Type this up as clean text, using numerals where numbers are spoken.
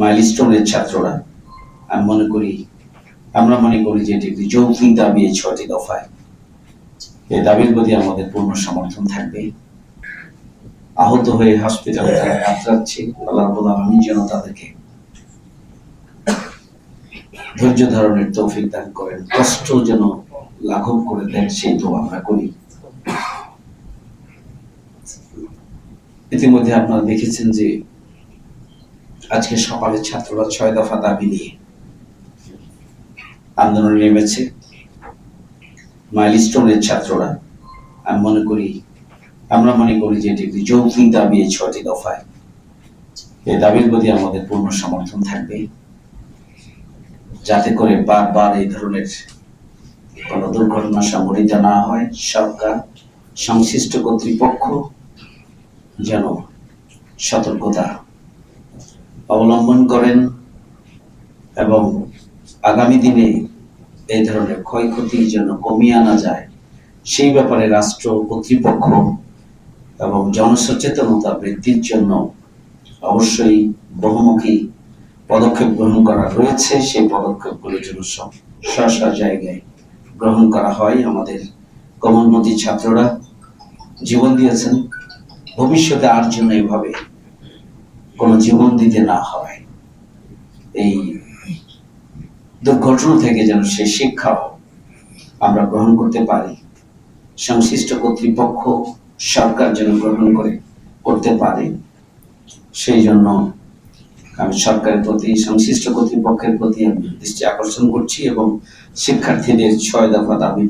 মাইলস্টোনের ছাত্ররা আমরা মনে করি যে এটি একটি যৌক্তিক দাবি। এই ৬টি দফায় এই দাবির প্রতি আমাদের পূর্ণ সমর্থন থাকবে। আহত হয়ে হসপিটালে যারা কাতরাচ্ছে, আল্লাহ রাব্বুল আলামিন যেন তাদেরকে ধৈর্য ধারণের তৌফিক দান করেন, কষ্ট যেন লাঘব করে দেন, সেই দোয়া আমরা করি। ইতিমধ্যে আপনারা দেখেছেন যে আজকে সকালে ছাত্ররা ৬ দফা দাবি নিয়ে আন্দোলনে নেমেছে। মাইলস্টোনের ছাত্ররা আমরা মনে করি যে এটি একটি যৌক্তিক দাবি। এই ৬টি দফায় এই দাবির প্রতি আমাদের পূর্ণ সমর্থন থাকবে, যাতে করে বারবার এই ধরনের কোনো দুর্ঘটনা সংঘটিত না হয়। সরকার, সংশ্লিষ্ট কর্তৃপক্ষ যেন সতর্কতা অবলম্বন করেন এবং আগামী দিনে এই ধরনের ক্ষয়ক্ষতি যেন কমিয়ে আনা যায়, সেই ব্যাপারে রাষ্ট্র কর্তৃপক্ষ এবং জনসচেতনতা বৃদ্ধির জন্য অবশ্যই বহুমুখী পদক্ষেপ গ্রহণ করা রয়েছে। সেই পদক্ষেপগুলোর জন্য স্ব জায়গায় গ্রহণ করা হয়। আমাদের কোমলমতি ছাত্ররা জীবন দিয়েছেন, ভবিষ্যতে আর যেন এভাবে কোনো জীবন দিতে না হয়, এই দুর্ঘটনা থেকে যেন সেই শিক্ষাও আমরা গ্রহণ করতে পারি, সংশ্লিষ্ট কর্তৃপক্ষ, সরকার যেন গ্রহণ করতে পারে। সেই জন্য আমি সরকারের প্রতি, সংশ্লিষ্ট কর্তৃপক্ষের প্রতি আমি দৃষ্টি আকর্ষণ করছি এবং শিক্ষার্থীদের ৬ দফা দাবি